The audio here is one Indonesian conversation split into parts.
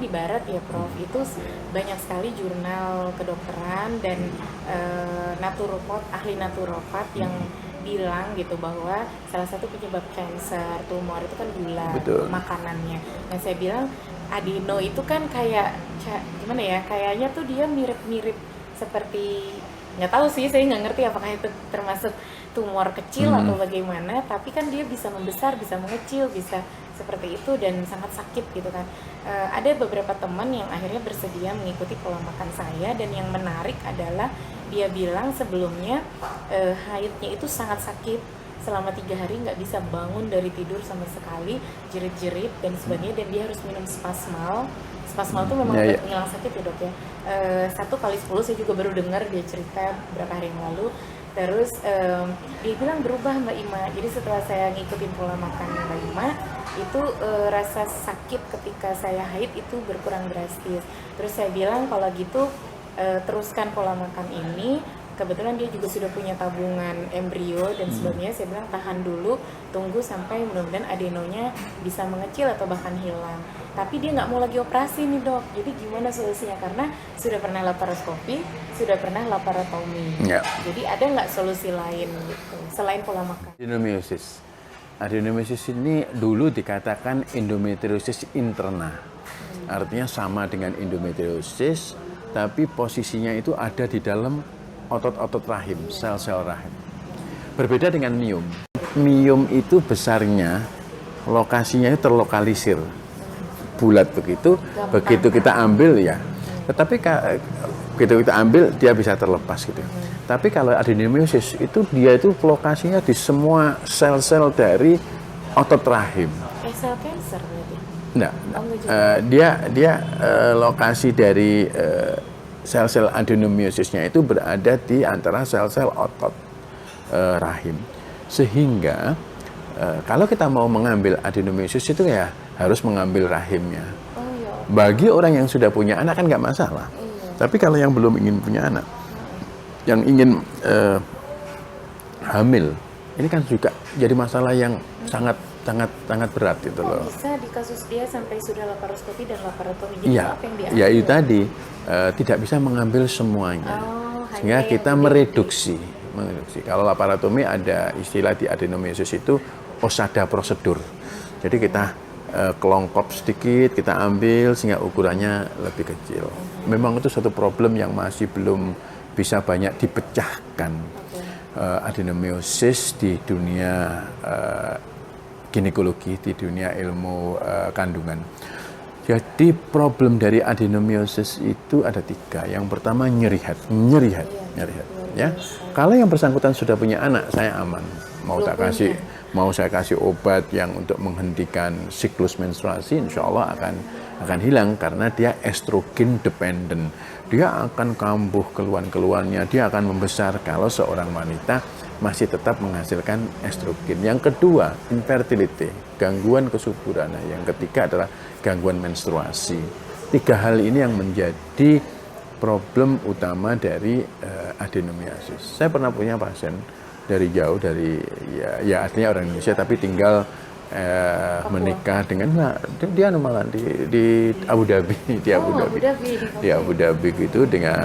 di barat ya Prof, itu banyak sekali jurnal kedokteran dan ahli naturopat yang bilang gitu bahwa salah satu penyebab kanker tumor itu kan gula. Betul. Makanannya. Nah saya bilang adeno itu kan kayak gimana ya, kayaknya tuh dia mirip-mirip seperti, nggak tahu sih, saya nggak ngerti apakah itu termasuk tumor kecil atau bagaimana, tapi kan dia bisa membesar, bisa mengecil, bisa seperti itu dan sangat sakit gitu kan. Ada beberapa teman yang akhirnya bersedia mengikuti pola makan saya, dan yang menarik adalah dia bilang sebelumnya haidnya itu sangat sakit, selama 3 hari nggak bisa bangun dari tidur sama sekali, jerit-jerit dan sebagainya, dan dia harus minum spasmal. Spasmal itu memang obat ngilang sakit ya dok ya. 1x10 saya juga baru dengar dia cerita beberapa hari yang lalu. Terus dia bilang berubah Mbak Ima. Jadi setelah saya ngikutin pola makan Mbak Ima, itu rasa sakit ketika saya haid itu berkurang drastis. Terus saya bilang kalau gitu teruskan pola makan ini. Kebetulan dia juga sudah punya tabungan embrio dan sebagainya. Saya bilang tahan dulu, tunggu sampai mudah-mudahan adenonya bisa mengecil atau bahkan hilang. Tapi dia nggak mau lagi operasi nih dok. Jadi gimana solusinya? Karena sudah pernah laparoskopi, sudah pernah laparotomi. Ya. Jadi ada nggak solusi lain gitu selain pola makan? Adenomyosis. Adenomyosis ini dulu dikatakan endometriosis interna. Artinya sama dengan endometriosis, tapi posisinya itu ada di dalam otot-otot rahim, sel-sel rahim. Berbeda dengan miom. Miom itu besarnya, lokasinya itu terlokalisir. Bulat begitu, begitu kita ambil ya. Tetapi begitu kita ambil, dia bisa terlepas gitu. Tapi kalau adenomyosis itu dia itu lokasinya di semua sel-sel dari otot rahim. Sel cancer berarti? Enggak. Dia lokasi dari sel-sel adenomyosisnya itu berada di antara sel-sel otot rahim. Sehingga kalau kita mau mengambil adenomyosis itu ya harus mengambil rahimnya. Bagi orang yang sudah punya anak kan nggak masalah. Tapi kalau yang belum ingin punya anak, yang ingin hamil, ini kan juga jadi masalah yang sangat berat itu loh. Bisa di kasus dia sampai sudah laparoskopi dan laparotomi. Jadi Iya, apa yang diambil? ya itu tadi tidak bisa mengambil semuanya, sehingga kita mereduksi. Kalau laparotomi ada istilah di adenomyosis itu osada prosedur. Jadi kita kelongkop sedikit, kita ambil sehingga ukurannya lebih kecil. Memang itu satu problem yang masih belum bisa banyak dipecahkan. Adenomyosis di dunia ginekologi, di dunia ilmu kandungan. Jadi problem dari adenomyosis itu ada 3. Yang pertama nyeri head. Ya. Kalau yang bersangkutan sudah punya anak, saya aman. Mau saya kasih obat yang untuk menghentikan siklus menstruasi, insya Allah akan hilang karena dia estrogen dependent. Dia akan kambuh keluhan-keluhannya, dia akan membesar kalau seorang wanita masih tetap menghasilkan estrogen. Yang kedua, infertility, gangguan kesuburan. Yang ketiga adalah gangguan menstruasi. 3 hal ini yang menjadi problem utama dari adenomyosis. Saya pernah punya pasien dari jauh, dari ya artinya orang Indonesia tapi tinggal menikah dengan dia malah di Abu Dhabi, di Abu Dhabi gitu, dengan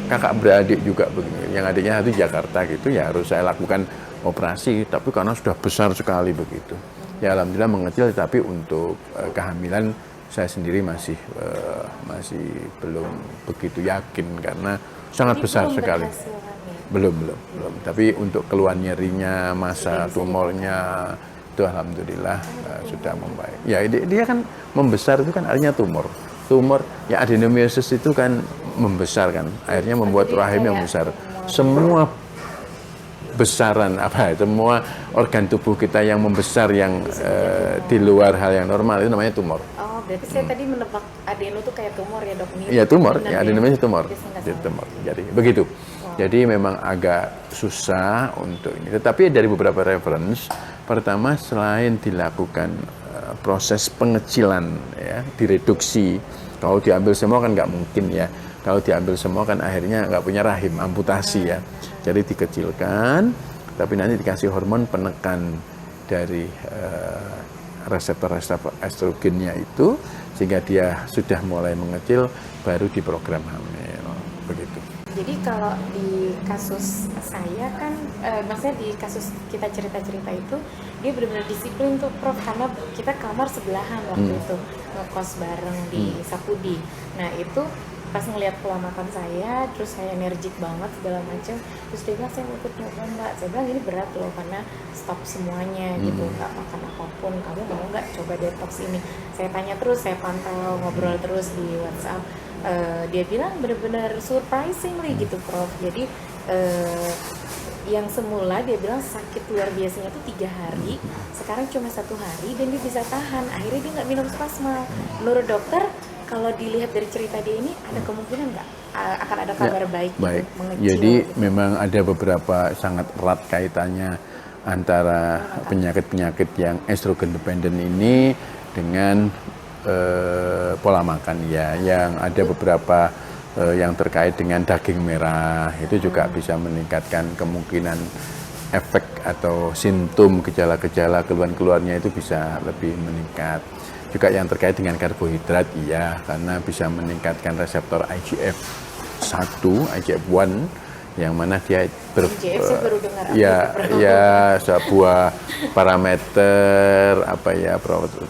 kakak beradik juga begini. Yang adiknya itu Jakarta gitu, ya harus saya lakukan operasi, tapi karena sudah besar sekali begitu. Ya alhamdulillah mengecil, tapi untuk kehamilan saya sendiri masih belum begitu yakin karena sangat besar sekali. Belum. Tapi untuk keluhan nyerinya, masa tumornya itu alhamdulillah sudah membaik. Ya dia kan membesar itu kan artinya tumor. Tumor ya adenomyosis itu kan membesar kan, akhirnya membuat rahim yang besar. Semua besaran semua organ tubuh kita yang membesar yang di luar hal yang normal itu namanya tumor. Oh, berarti saya tadi menebak adeno itu kayak tumor ya dok? Iya tumor, ya adenomyosis tumor. Jadi begitu. Jadi memang agak susah untuk ini. Tetapi dari beberapa reference, pertama selain dilakukan proses pengecilan, ya, direduksi. Kalau diambil semua kan nggak mungkin ya. Kalau diambil semua kan akhirnya nggak punya rahim, amputasi ya. Jadi dikecilkan, tapi nanti dikasih hormon penekan dari reseptor-reseptor estrogennya itu, sehingga dia sudah mulai mengecil, baru diprogram hamil, begitu. Jadi kalau di kasus saya kan, maksudnya di kasus kita cerita-cerita itu, dia benar-benar disiplin tuh Prof, karena kita kamar sebelahan waktu itu, ngekos bareng di Sapudi. Nah itu pas ngelihat pola makan saya, terus saya energik banget segala macam, terus dia bilang saya mau ikut nyoba Mbak. Saya bilang ini berat loh karena stop semuanya gitu, nggak makan apapun, kamu mau nggak coba detox ini? Saya tanya terus, saya pantau, ngobrol terus di WhatsApp. Dia bilang benar-benar surprisingly gitu Prof. Jadi yang semula dia bilang sakit luar biasanya tuh 3 hari, sekarang cuma 1 hari dan dia bisa tahan. Akhirnya dia nggak minum spasma. Menurut dokter, kalau dilihat dari cerita dia ini, ada kemungkinan nggak akan ada kabar baik? Baik. Mengecil, Jadi gitu. memang ada beberapa sangat erat kaitannya antara penyakit-penyakit yang estrogen dependent ini dengan pola makan ya, yang ada beberapa yang terkait dengan daging merah itu juga bisa meningkatkan kemungkinan efek atau simptom gejala-gejala keluhan-keluhannya itu bisa lebih meningkat. Juga yang terkait dengan karbohidrat iya, karena bisa meningkatkan reseptor IGF-1, IGF-1 yang mana dia baru dengar sebuah parameter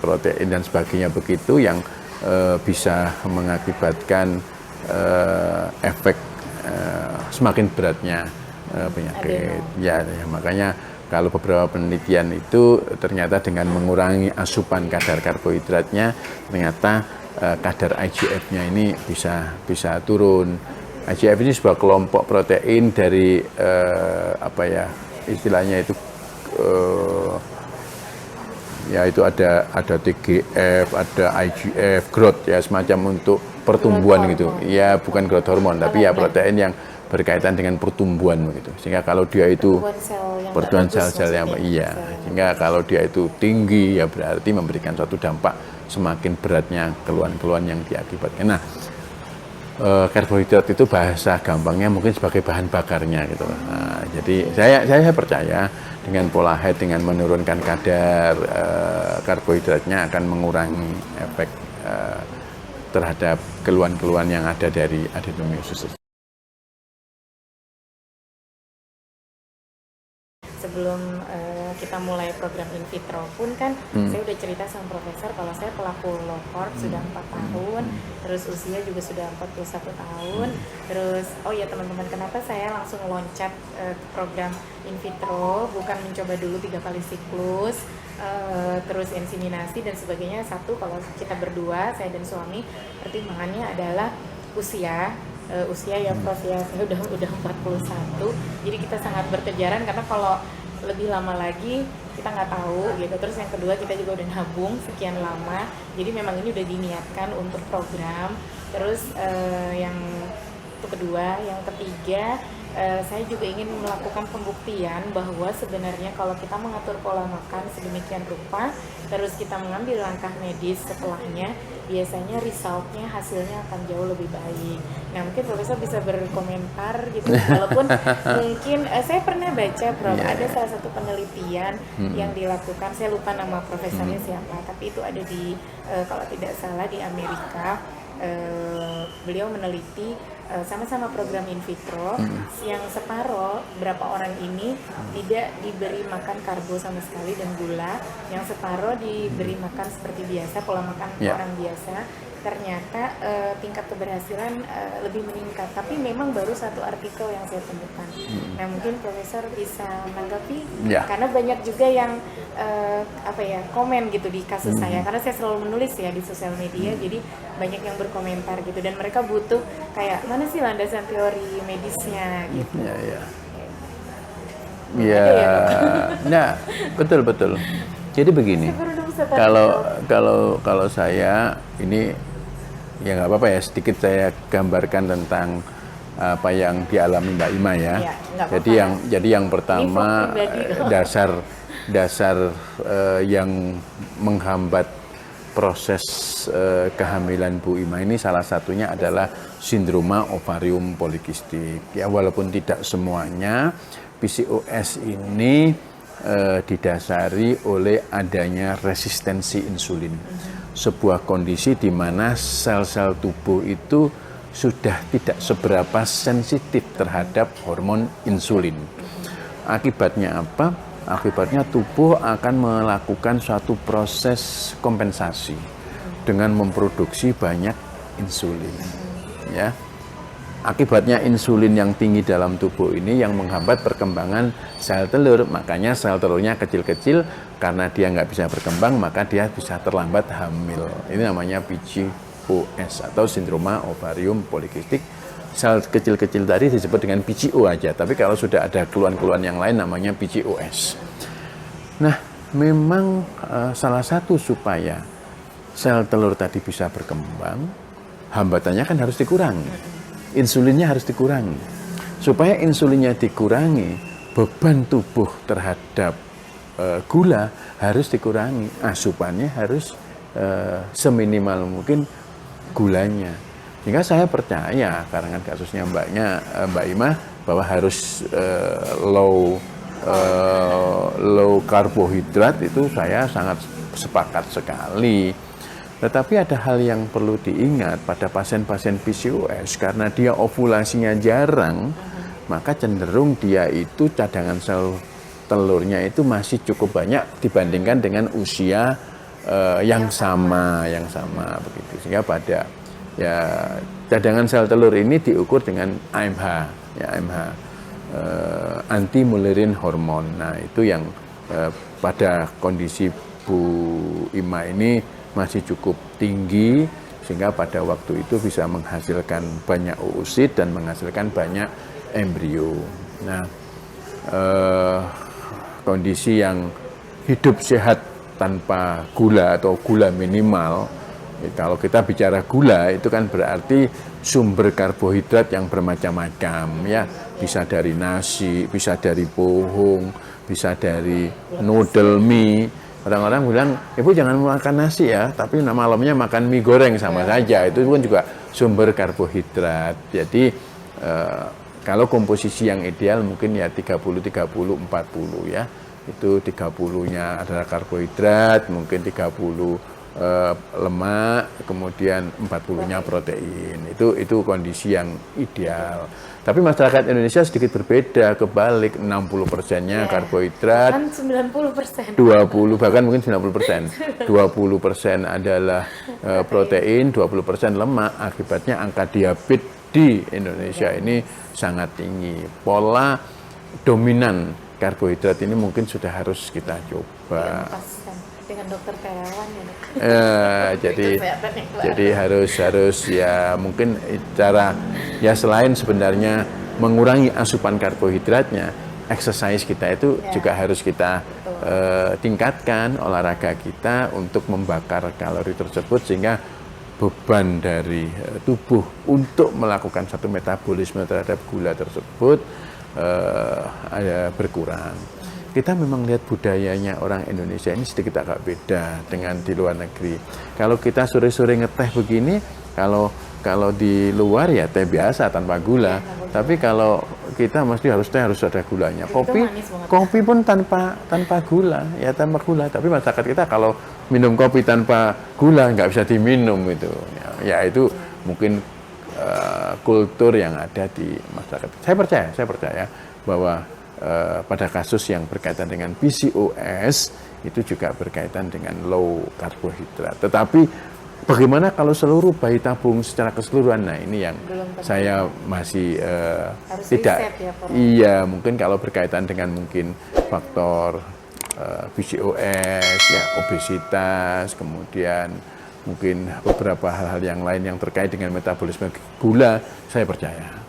protein dan sebagainya begitu yang bisa mengakibatkan efek semakin beratnya penyakit. Ya, makanya kalau beberapa penelitian itu ternyata dengan mengurangi asupan kadar karbohidratnya, ternyata kadar IGF-nya ini bisa turun. IGF ini sebuah kelompok protein dari istilahnya itu itu ada TGF, ada IGF, growth ya, semacam untuk pertumbuhan gitu. Ya bukan growth hormone tapi ya protein yang berkaitan dengan pertumbuhan begitu. Sehingga kalau dia itu pertumbuhan sel-sel yang sehingga kalau dia itu tinggi ya berarti memberikan suatu dampak semakin beratnya keluhan-keluhan yang diakibatkan. Nah, karbohidrat itu bahasa gampangnya mungkin sebagai bahan bakarnya gitu. Nah, jadi saya percaya dengan pola head, dengan menurunkan kadar karbohidratnya akan mengurangi efek terhadap keluhan-keluhan yang ada dari adenomyosis. Sebelum kita mulai program in vitro pun kan saya udah cerita sama profesor kalau saya pelaku low carb sudah 4 tahun, terus usia juga sudah 41 tahun, terus teman-teman, kenapa saya langsung loncat program in vitro, bukan mencoba dulu 3 kali siklus, terus inseminasi dan sebagainya. Satu, kalau kita berdua, saya dan suami, pertimbangannya adalah usia ya Prof ya, saya udah 41, jadi kita sangat berkejaran karena kalau lebih lama lagi kita nggak tahu gitu. Terus yang kedua, kita juga udah nabung sekian lama, jadi memang ini udah diniatkan untuk program. Terus yang itu kedua, yang ketiga, saya juga ingin melakukan pembuktian bahwa sebenarnya kalau kita mengatur pola makan sedemikian rupa, terus kita mengambil langkah medis setelahnya, biasanya resultnya, hasilnya akan jauh lebih baik. Nah, mungkin Profesor bisa berkomentar gitu, walaupun mungkin saya pernah baca Prof, ada salah satu penelitian yang dilakukan, saya lupa nama profesornya siapa, tapi itu ada di kalau tidak salah di Amerika. Beliau meneliti sama-sama program in vitro, yang separuh berapa orang ini tidak diberi makan karbo sama sekali dan gula, yang separuh diberi makan seperti biasa, pola makan orang biasa. Ternyata tingkat keberhasilan lebih meningkat, tapi memang baru satu artikel yang saya temukan. Nah, mungkin Profesor bisa menanggapi, karena banyak juga yang komen gitu di kasus saya, karena saya selalu menulis ya di sosial media, jadi banyak yang berkomentar gitu, dan mereka butuh kayak mana sih landasan teori medisnya gitu. Nah, betul. Jadi begini, kalau saya ini ya nggak apa-apa ya, sedikit saya gambarkan tentang apa yang dialami Mbak Ima ya. Jadi yang pertama, dasar yang menghambat proses kehamilan Bu Ima ini salah satunya adalah sindroma ovarium polikistik. Ya, walaupun tidak semuanya, PCOS ini didasari oleh adanya resistensi insulin. Sebuah kondisi di mana sel-sel tubuh itu sudah tidak seberapa sensitif terhadap hormon insulin. Akibatnya apa? Akibatnya tubuh akan melakukan suatu proses kompensasi dengan memproduksi banyak insulin. Ya. Akibatnya insulin yang tinggi dalam tubuh ini yang menghambat perkembangan sel telur. Makanya sel telurnya kecil-kecil, karena dia nggak bisa berkembang, maka dia bisa terlambat hamil. Ini namanya PCOS atau sindroma ovarium polikistik. Sel kecil-kecil tadi disebut dengan PCO aja, tapi kalau sudah ada keluhan-keluhan yang lain namanya PCOS. Nah, memang salah satu supaya sel telur tadi bisa berkembang, hambatannya kan harus dikurangi. Insulinnya harus dikurangi. Supaya insulinnya dikurangi, beban tubuh terhadap gula harus dikurangi. Asupannya harus seminimal mungkin gulanya. Sehingga saya percaya, karena kasusnya Mbak Ima, bahwa harus low karbohidrat, itu saya sangat sepakat sekali. Tetapi ada hal yang perlu diingat pada pasien-pasien PCOS, karena dia ovulasinya jarang, maka cenderung dia itu cadangan sel telurnya itu masih cukup banyak dibandingkan dengan usia yang sama begitu. Sehingga pada cadangan sel telur ini diukur dengan AMH, AMH anti Mullerian hormone. Nah, itu yang pada kondisi Bu Ima ini masih cukup tinggi, sehingga pada waktu itu bisa menghasilkan banyak oosit dan menghasilkan banyak embrio. Nah, kondisi yang hidup sehat tanpa gula atau gula minimal, kalau kita bicara gula itu kan berarti sumber karbohidrat yang bermacam-macam, ya, bisa dari nasi, bisa dari pohong, bisa dari noodle mie. Orang-orang bilang, ibu jangan makan nasi ya, tapi malamnya makan mie goreng sama saja. Itu kan juga sumber karbohidrat. Jadi kalau komposisi yang ideal mungkin ya 30, 30, 40 ya. Itu 30-nya adalah karbohidrat, mungkin 30 lemak, kemudian 40-nya protein. Itu kondisi yang ideal. Tapi masyarakat Indonesia sedikit berbeda, kebalik, 60%-nya karbohidrat, kan 90%. 20, bahkan mungkin 90%. 20% adalah protein, 20% lemak. Akibatnya angka diabetes di Indonesia ini sangat tinggi. Pola dominan karbohidrat ini mungkin sudah harus kita coba. Dengan dokter Terawan ya, jadi harus ya mungkin cara ya selain sebenarnya mengurangi asupan karbohidratnya, exercise kita itu juga harus kita tingkatkan olahraga kita untuk membakar kalori tersebut, sehingga beban dari tubuh untuk melakukan satu metabolisme terhadap gula tersebut berkurang. Kita memang lihat budayanya orang Indonesia ini sedikit agak beda dengan di luar negeri. Kalau kita sore-sore ngeteh begini, kalau di luar ya teh biasa tanpa gula. Tapi kalau kita mesti harus ada gulanya. Kopi pun tanpa gula, ya tanpa gula. Tapi masyarakat kita kalau minum kopi tanpa gula nggak bisa diminum itu. Ya itu mungkin kultur yang ada di masyarakat. Saya percaya bahwa pada kasus yang berkaitan dengan PCOS itu juga berkaitan dengan low karbohidrat. Tetapi bagaimana kalau seluruh bayi tabung secara keseluruhan? Nah, ini yang saya masih tidak. Iya, mungkin kalau berkaitan dengan mungkin faktor PCOS, ya obesitas, kemudian mungkin beberapa hal-hal yang lain yang terkait dengan metabolisme gula, saya percaya.